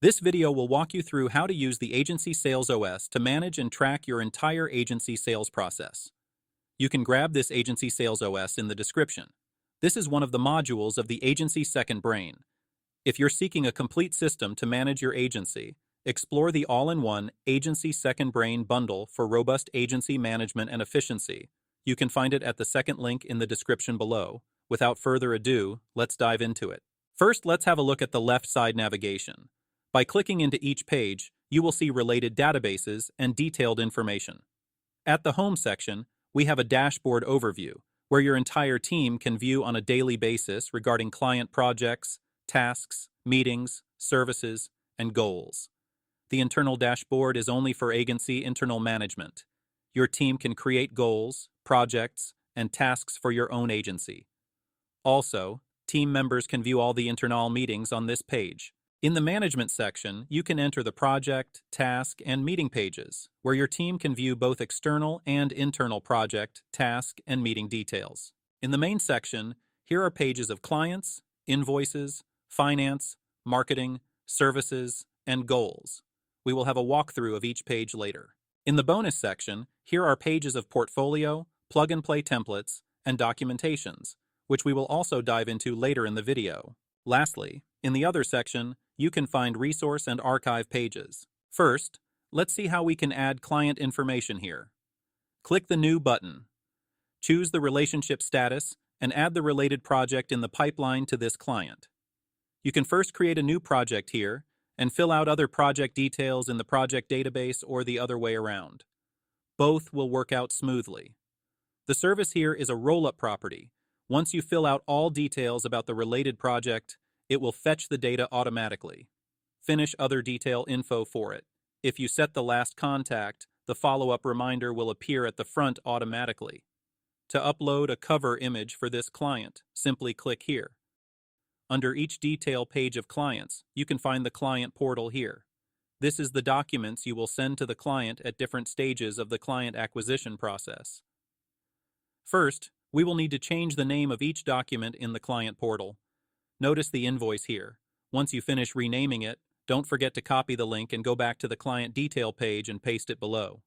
This video will walk you through how to use the Agency Sales OS to manage and track your entire agency sales process. You can grab this Agency Sales OS in the description. This is one of the modules of the Agency Second Brain. If you're seeking a complete system to manage your agency, explore the all-in-one Agency Second Brain bundle for robust agency management and efficiency. You can find it at the second link in the description below. Without further ado, let's dive into it. First, let's have a look at the left side navigation. By clicking into each page, you will see related databases and detailed information. At the Home section, we have a dashboard overview, where your entire team can view on a daily basis regarding client projects, tasks, meetings, services, and goals. The internal dashboard is only for agency internal management. Your team can create goals, projects, and tasks for your own agency. Also, team members can view all the internal meetings on this page. In the Management section, you can enter the project, task, and meeting pages, where your team can view both external and internal project, task, and meeting details. In the Main section, here are pages of clients, invoices, finance, marketing, services, and goals. We will have a walkthrough of each page later. In the Bonus section, here are pages of portfolio, plug-and-play templates, and documentations, which we will also dive into later in the video. Lastly, in the Other section, you can find resource and archive pages. First, let's see how we can add client information here. Click the New button. Choose the relationship status and add the related project in the pipeline to this client. You can first create a new project here and fill out other project details in the project database or the other way around. Both will work out smoothly. The service here is a roll-up property. Once you fill out all details about the related project, it will fetch the data automatically. Finish other detail info for it. If you set the last contact, the follow-up reminder will appear at the front automatically. To upload a cover image for this client, simply click here. Under each detail page of clients, you can find the client portal here. This is the documents you will send to the client at different stages of the client acquisition process. First, we will need to change the name of each document in the client portal. Notice the invoice here. Once you finish renaming it, don't forget to copy the link and go back to the client detail page and paste it below.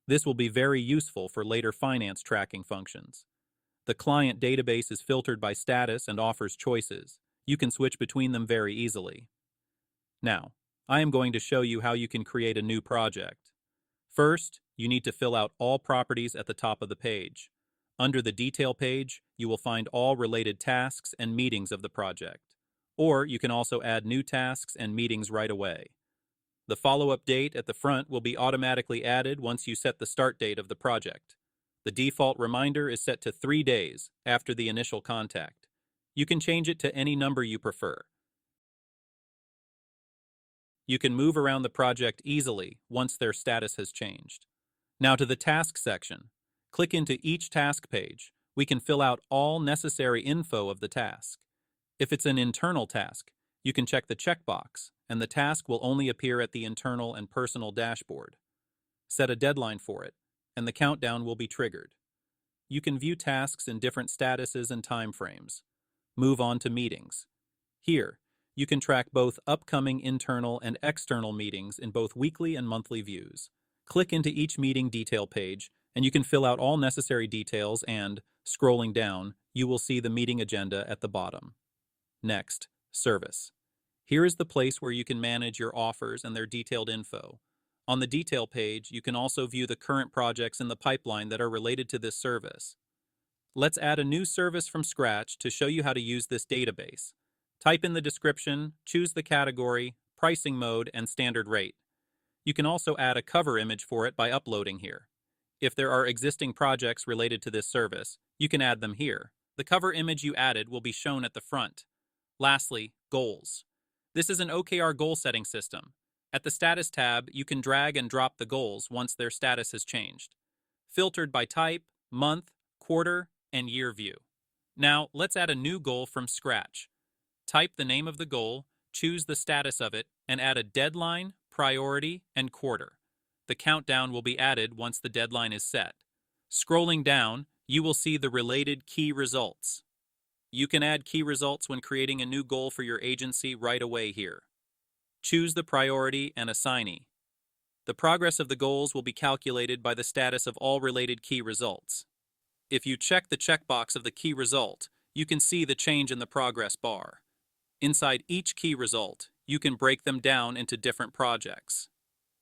This will be very useful for later finance tracking functions. The client database is filtered by status and offers choices. You can switch between them very easily. Now, I am going to show you how you can create a new project. First, you need to fill out all properties at the top of the page. Under the Detail page, you will find all related tasks and meetings of the project. Or you can also add new tasks and meetings right away. The follow-up date at the front will be automatically added once you set the start date of the project. The default reminder is set to 3 days after the initial contact. You can change it to any number you prefer. You can move around the project easily once their status has changed. Now to the Task section. Click into each task page. We can fill out all necessary info of the task. If it's an internal task, you can check the checkbox, and the task will only appear at the internal and personal dashboard. Set a deadline for it, and the countdown will be triggered. You can view tasks in different statuses and time frames. Move on to meetings. Here, you can track both upcoming internal and external meetings in both weekly and monthly views. Click into each meeting detail page, and you can fill out all necessary details and, scrolling down, you will see the meeting agenda at the bottom. Next, Service. Here is the place where you can manage your offers and their detailed info. On the Detail page, you can also view the current projects in the pipeline that are related to this service. Let's add a new service from scratch to show you how to use this database. Type in the description, choose the category, pricing mode, and standard rate. You can also add a cover image for it by uploading here. If there are existing projects related to this service, you can add them here. The cover image you added will be shown at the front. Lastly, Goals. This is an OKR goal setting system. At the Status tab, you can drag and drop the goals once their status has changed. Filtered by type, month, quarter, and year view. Now, let's add a new goal from scratch. Type the name of the goal, choose the status of it, and add a deadline, priority, and quarter. The countdown will be added once the deadline is set. Scrolling down, you will see the related key results. You can add key results when creating a new goal for your agency right away here. Choose the priority and assignee. The progress of the goals will be calculated by the status of all related key results. If you check the checkbox of the key result, you can see the change in the progress bar. Inside each key result, you can break them down into different projects.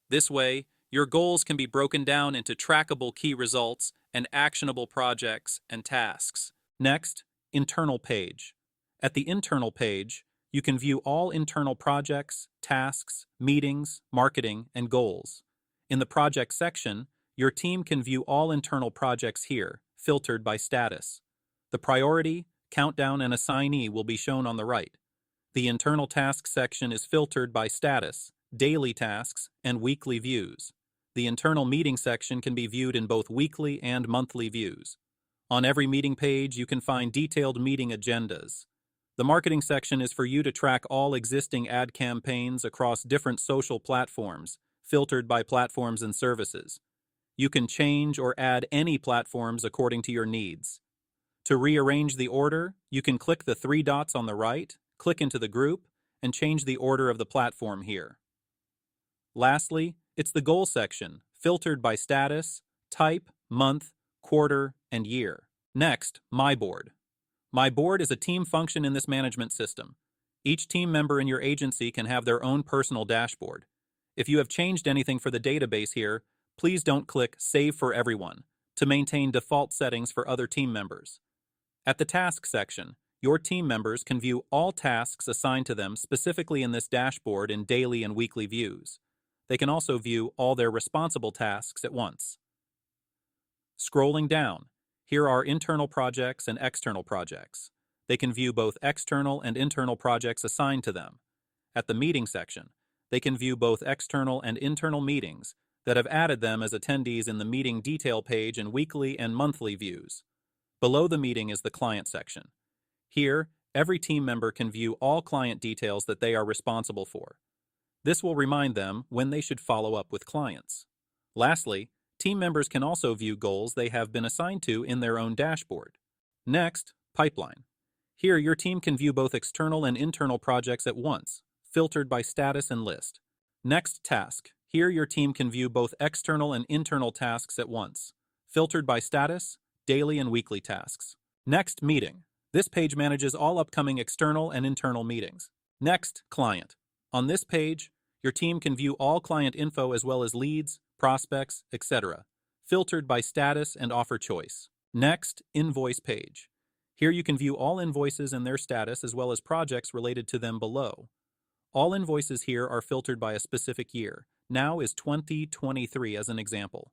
This way, your goals can be broken down into trackable key results and actionable projects and tasks. Next, internal page. At the internal page, you can view all internal projects, tasks, meetings, marketing, and goals. In the project section, your team can view all internal projects here, filtered by status. The priority, countdown, and assignee will be shown on the right. The internal tasks section is filtered by status, daily tasks, and weekly views. The internal meeting section can be viewed in both weekly and monthly views. On every meeting page, you can find detailed meeting agendas. The marketing section is for you to track all existing ad campaigns across different social platforms, filtered by platforms and services. You can change or add any platforms according to your needs. To rearrange the order, you can click the three dots on the right, click into the group, and change the order of the platform here. Lastly, it's the goal section, filtered by status, type, month, quarter, and year. Next, My Board. My Board is a team function in this management system. Each team member in your agency can have their own personal dashboard. If you have changed anything for the database here, please don't click Save for Everyone to maintain default settings for other team members. At the Task section, your team members can view all tasks assigned to them specifically in this dashboard in daily and weekly views. They can also view all their responsible tasks at once. Scrolling down, here are internal projects and external projects. They can view both external and internal projects assigned to them. At the meeting section, they can view both external and internal meetings that have added them as attendees in the meeting detail page in weekly and monthly views. Below the meeting is the client section. Here, every team member can view all client details that they are responsible for. This will remind them when they should follow up with clients. Lastly, team members can also view goals they have been assigned to in their own dashboard. Next, Pipeline. Here, your team can view both external and internal projects at once, filtered by status and list. Next, Task. Here, your team can view both external and internal tasks at once, filtered by status, daily and weekly tasks. Next, Meeting. This page manages all upcoming external and internal meetings. Next, Client. On this page, your team can view all client info as well as leads, prospects, etc., filtered by status and offer choice. Next, Invoice page. Here you can view all invoices and their status as well as projects related to them below. All invoices here are filtered by a specific year. Now is 2023 as an example.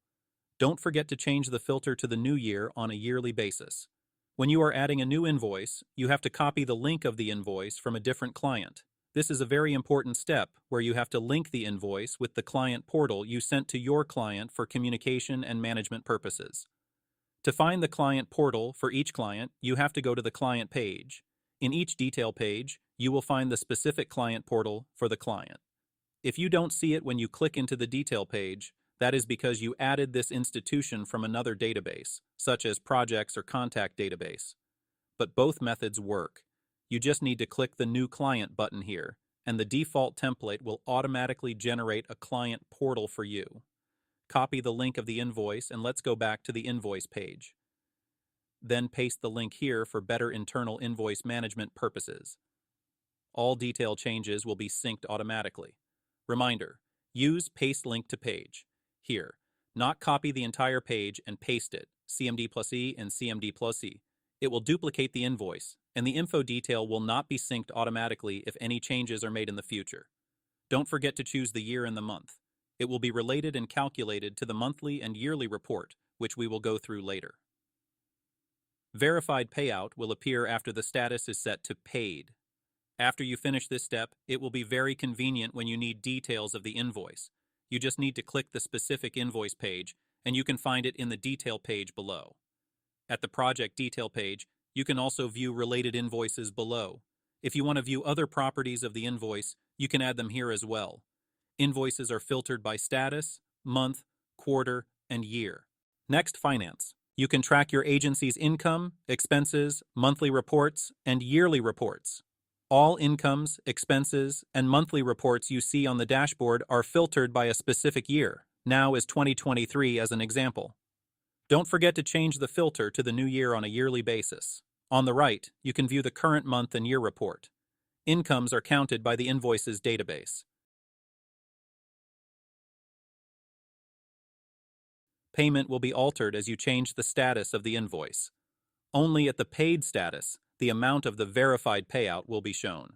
Don't forget to change the filter to the new year on a yearly basis. When you are adding a new invoice, you have to copy the link of the invoice from a different client. This is a very important step where you have to link the invoice with the client portal you sent to your client for communication and management purposes. To find the client portal for each client, you have to go to the client page. In each detail page, you will find the specific client portal for the client. If you don't see it when you click into the detail page, that is because you added this institution from another database, such as projects or contact database. But both methods work. You just need to click the New Client button here, and the default template will automatically generate a client portal for you. Copy the link of the invoice and let's go back to the invoice page. Then paste the link here for better internal invoice management purposes. All detail changes will be synced automatically. Reminder, use Paste Link to Page. Here, not copy the entire page and paste it, CMD+E and CMD+E. It will duplicate the invoice, and the info detail will not be synced automatically if any changes are made in the future. Don't forget to choose the year and the month. It will be related and calculated to the monthly and yearly report, which we will go through later. Verified payout will appear after the status is set to Paid. After you finish this step, it will be very convenient when you need details of the invoice. You just need to click the specific invoice page, and you can find it in the detail page below. At the project detail page, you can also view related invoices below. If you want to view other properties of the invoice, you can add them here as well. Invoices are filtered by status, month, quarter, and year. Next, Finance. You can track your agency's income, expenses, monthly reports, and yearly reports. All incomes, expenses, and monthly reports you see on the dashboard are filtered by a specific year. Now is 2023 as an example. Don't forget to change the filter to the new year on a yearly basis. On the right, you can view the current month and year report. Incomes are counted by the invoices database. Payment will be altered as you change the status of the invoice. Only at the paid status, the amount of the verified payout will be shown.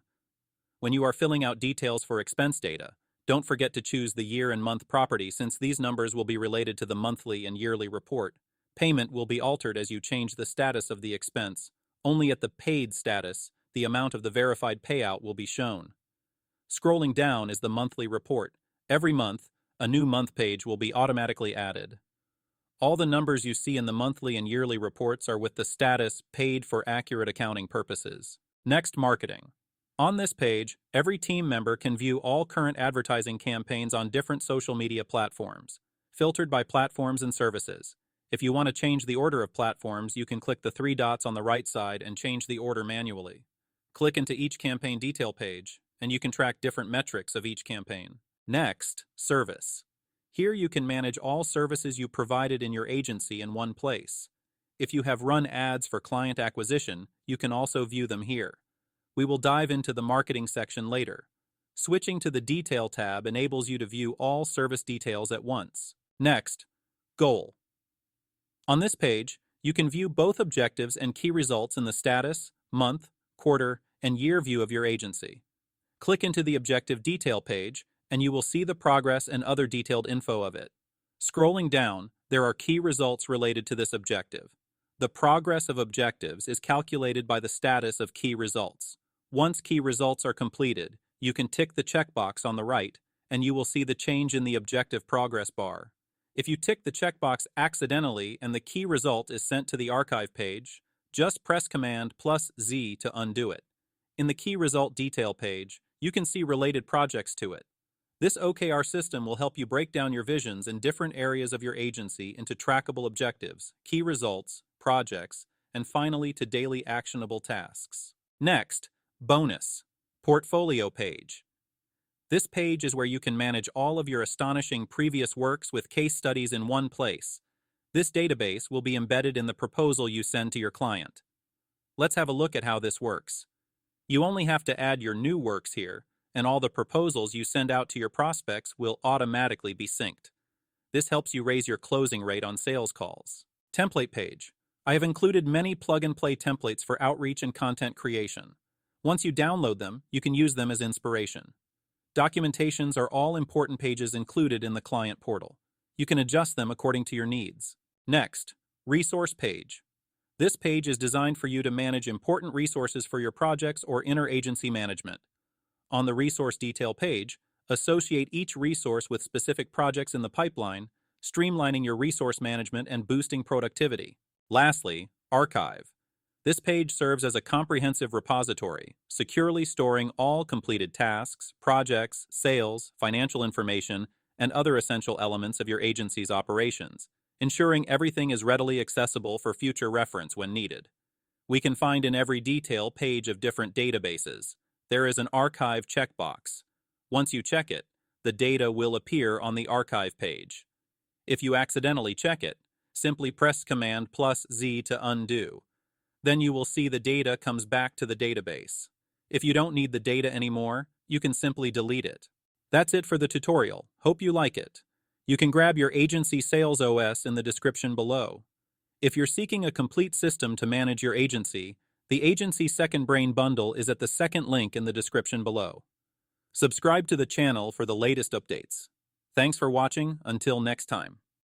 When you are filling out details for expense data, don't forget to choose the year and month property since these numbers will be related to the monthly and yearly report. Payment will be altered as you change the status of the expense. Only at the paid status, the amount of the verified payout will be shown. Scrolling down is the monthly report. Every month, a new month page will be automatically added. All the numbers you see in the monthly and yearly reports are with the status paid for accurate accounting purposes. Next, marketing. On this page, every team member can view all current advertising campaigns on different social media platforms, filtered by platforms and services. If you want to change the order of platforms, you can click the 3 dots on the right side and change the order manually. Click into each campaign detail page, and you can track different metrics of each campaign. Next, service. Here you can manage all services you provided in your agency in one place. If you have run ads for client acquisition, you can also view them here. We will dive into the marketing section later. Switching to the Detail tab enables you to view all service details at once. Next, Goal. On this page, you can view both objectives and key results in the status, month, quarter, and year view of your agency. Click into the Objective Detail page, and you will see the progress and other detailed info of it. Scrolling down, there are key results related to this objective. The progress of objectives is calculated by the status of key results. Once key results are completed, you can tick the checkbox on the right, and you will see the change in the objective progress bar. If you tick the checkbox accidentally and the key result is sent to the archive page, just press Command plus Z to undo it. In the key result detail page, you can see related projects to it. This OKR system will help you break down your visions in different areas of your agency into trackable objectives, key results, projects, and finally to daily actionable tasks. Next, Bonus, Portfolio page. This page is where you can manage all of your astonishing previous works with case studies in one place. This database will be embedded in the proposal you send to your client. Let's have a look at how this works. You only have to add your new works here, and all the proposals you send out to your prospects will automatically be synced. This helps you raise your closing rate on sales calls. Template page. I have included many plug-and-play templates for outreach and content creation. Once you download them, you can use them as inspiration. Documentations are all important pages included in the client portal. You can adjust them according to your needs. Next, Resource page. This page is designed for you to manage important resources for your projects or inter-agency management. On the Resource Detail page, associate each resource with specific projects in the pipeline, streamlining your resource management and boosting productivity. Lastly, Archive. This page serves as a comprehensive repository, securely storing all completed tasks, projects, sales, financial information, and other essential elements of your agency's operations, ensuring everything is readily accessible for future reference when needed. We can find in every detail page of different databases. There is an Archive checkbox. Once you check it, the data will appear on the Archive page. If you accidentally check it, simply press Command plus Z to undo. Then you will see the data comes back to the database. If you don't need the data anymore, you can simply delete it. That's it for the tutorial. Hope you like it. You can grab your Agency Sales OS in the description below. If you're seeking a complete system to manage your agency, the Agency Second Brain bundle is at the second link in the description below. Subscribe to the channel for the latest updates. Thanks for watching. Until next time.